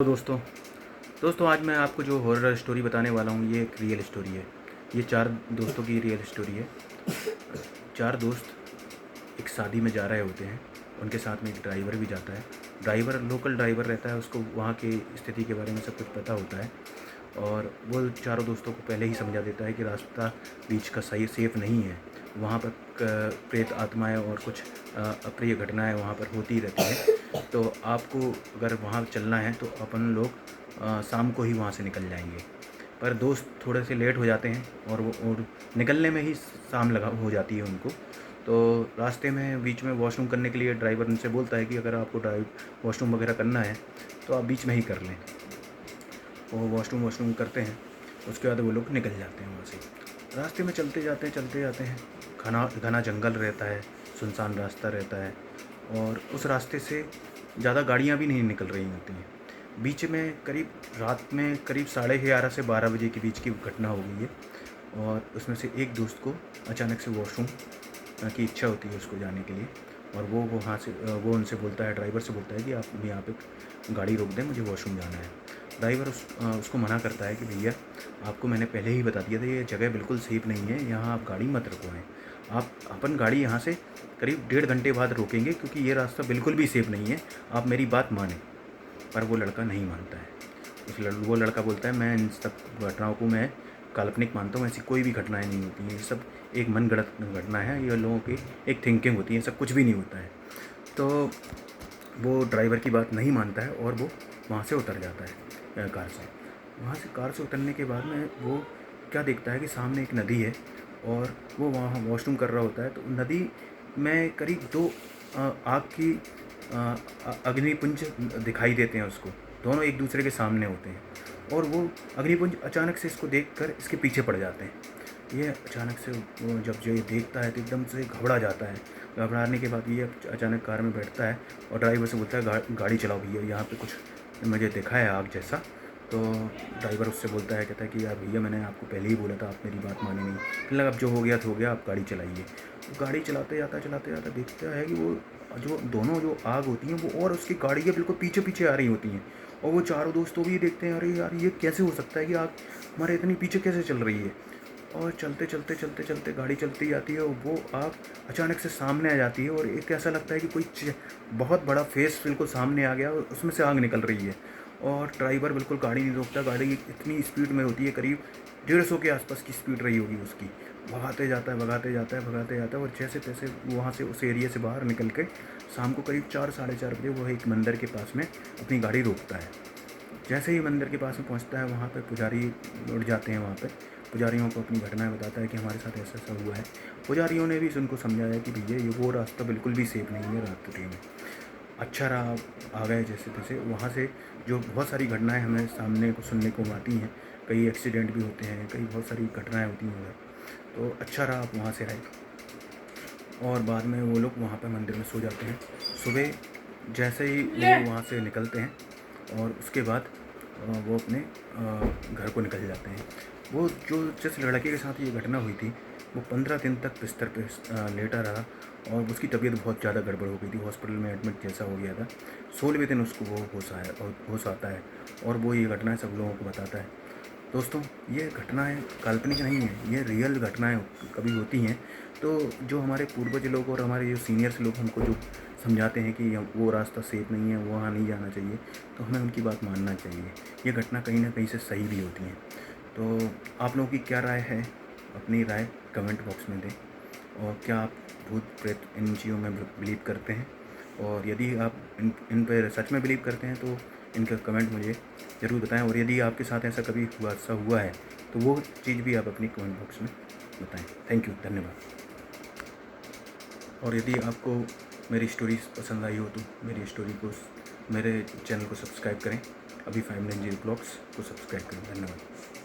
तो दोस्तों आज मैं आपको जो हॉरर स्टोरी बताने वाला हूँ ये एक रियल स्टोरी है। ये 4 दोस्तों की रियल स्टोरी है। 4 दोस्त एक शादी में जा रहे होते हैं। उनके साथ में एक ड्राइवर भी जाता है। ड्राइवर लोकल ड्राइवर रहता है, उसको वहाँ की स्थिति के बारे में सब कुछ पता होता है और वो चारों दोस्तों को पहले ही समझा देता है कि रास्ता बीच का सही सेफ़ नहीं है। वहाँ पर प्रेत आत्माएँ और कुछ अप्रिय घटनाएँ वहाँ पर होती रहती हैं। तो आपको अगर वहाँ चलना है तो अपन लोग शाम को ही वहाँ से निकल जाएंगे। पर दोस्त थोड़े से लेट हो जाते हैं और निकलने में ही शाम लगा हो जाती है उनको। तो रास्ते में बीच में वॉशरूम करने के लिए ड्राइवर उनसे बोलता है कि अगर आपको वॉशरूम वगैरह करना है तो आप बीच में ही कर लें। वो वॉशरूम करते हैं, उसके बाद वो लोग निकल जाते हैं वहाँ से। रास्ते में चलते जाते हैं। घना जंगल रहता है, सुनसान रास्ता रहता है और उस रास्ते से ज़्यादा गाड़ियाँ भी नहीं निकल रही होती हैं। बीच में रात में करीब 11:30 से 12 बजे के बीच की घटना हो गई है और उसमें से एक दोस्त को अचानक से वॉशरूम की इच्छा होती है उसको जाने के लिए और वो उनसे बोलता है, ड्राइवर से बोलता है कि आप यहाँ पे गाड़ी रोक दें, मुझे वॉशरूम जाना है। ड्राइवर उसको मना करता है कि भैया आपको मैंने पहले ही बता दिया था ये जगह बिल्कुल सेफ़ नहीं है, यहाँ आप गाड़ी मत रुकवाएं। अपन गाड़ी यहाँ से करीब 1.5 घंटे बाद रोकेंगे क्योंकि ये रास्ता बिल्कुल भी सेफ़ नहीं है, आप मेरी बात मानें। पर वो लड़का नहीं मानता है। वो लड़का बोलता है मैं इन सब घटनाओं को मैं काल्पनिक मानता हूँ, ऐसी कोई भी घटनाएं नहीं होती हैं, ये सब एक मन गढ़ंत घटना है, ये लोगों की एक थिंकिंग होती है, सब कुछ भी नहीं होता है। तो वो ड्राइवर की बात नहीं मानता है और वो वहाँ से उतर जाता है कार से उतरने के बाद में वो क्या देखता है कि सामने एक नदी है और वो वहाँ वॉशरूम कर रहा होता है। तो नदी में करीब 2 आग की अग्निपुंज दिखाई देते हैं उसको। दोनों एक दूसरे के सामने होते हैं और वो अग्निपुंज अचानक से इसको देखकर इसके पीछे पड़ जाते हैं। ये अचानक से वो जब ये देखता है तो एकदम से घबरा जाता है। घबराने के बाद ये अचानक कार में बैठता है और ड्राइवर से बोलता है गाड़ी चलाओ भैया, यहाँ पे कुछ मुझे देखा है आग जैसा। तो ड्राइवर उससे बोलता है, कहता है कि यार भैया मैंने आपको पहले ही बोला था, आप मेरी बात माने नहीं। फिर लगा अब जो हो गया तो हो गया, आप गाड़ी चलाइए। तो गाड़ी चलाते जाता देखता है कि वो जो आग होती हैं वो और उसकी गाड़ी के बिल्कुल पीछे पीछे आ रही होती हैं और वो चारों दोस्तों भी देखते हैं, अरे यार ये कैसे हो सकता है कि आग हमारे इतनी पीछे कैसे चल रही है। और चलते गाड़ी चलती जाती है और वो आग अचानक से सामने आ जाती है और एक ऐसा लगता है कि कोई बहुत बड़ा फेस बिल्कुल सामने आ गया और उसमें से आग निकल रही है। और ड्राइवर बिल्कुल गाड़ी नहीं रोकता, गाड़ी इतनी स्पीड में होती है, करीब 150 के आसपास की स्पीड रही होगी उसकी। भगाते जाता है और जैसे तैसे वहाँ से उस एरिया से बाहर निकल के शाम को करीब 4 साढ़े 4 बजे वो एक मंदिर के पास में अपनी गाड़ी रोकता है। जैसे ही मंदिर के पास में पहुँचता है वहाँ पर पुजारी उठ जाते हैं। वहाँ पर पुजारियों को अपनी घटनाएं बताता है कि हमारे साथ ऐसा ऐसा हुआ है। पुजारियों ने भी उनको समझाया कि भैया ये वो रास्ता बिल्कुल भी सेफ़ नहीं है रात्रि में। अच्छा रहा आ गए जैसे तैसे वहाँ से। जो बहुत सारी घटनाएं हमें सामने को सुनने को आती हैं, कई एक्सीडेंट भी होते हैं, कई बहुत सारी घटनाएं होती हैं उधर। तो अच्छा रहा आप वहाँ से आए और बाद में वो लोग वहाँ पर मंदिर में सो जाते हैं। सुबह जैसे ही वो वहाँ से निकलते हैं और उसके बाद वो अपने घर को निकल जाते हैं। वो जिस लड़के के साथ ये घटना हुई थी वो 15 दिन तक बिस्तर पे लेटा रहा और उसकी तबीयत बहुत ज़्यादा गड़बड़ हो गई थी, हॉस्पिटल में एडमिट जैसा हो गया था। 16वें दिन उसको वो होश आता है और वो ये घटनाएं सब लोगों को बताता है। दोस्तों ये घटनाएं काल्पनिक नहीं हैं, ये रियल घटनाएं कभी होती हैं। तो जो हमारे पूर्वज लोग और हमारे जो सीनियर्स लोग हमको जो समझाते हैं कि वो रास्ता सेफ़ नहीं है, वहाँ नहीं जाना चाहिए, तो हमें उनकी बात मानना चाहिए। ये घटना कहीं ना कहीं से सही भी होती हैं। तो आप लोगों की क्या राय है? अपनी राय कमेंट बॉक्स में दें। और क्या आप भूत प्रेत इन चीज़ों में बिलीव करते हैं? और यदि आप इन पर सच में बिलीव करते हैं तो इनका कमेंट मुझे ज़रूर बताएं। और यदि आपके साथ ऐसा कभी हुआ है तो वो चीज़ भी आप अपनी कमेंट बॉक्स में बताएं। थैंक यू, धन्यवाद। और यदि आपको मेरी स्टोरीज पसंद आई हो तो मेरे चैनल को सब्सक्राइब करें। अभी 590 ब्लॉग्स को सब्सक्राइब करें। धन्यवाद।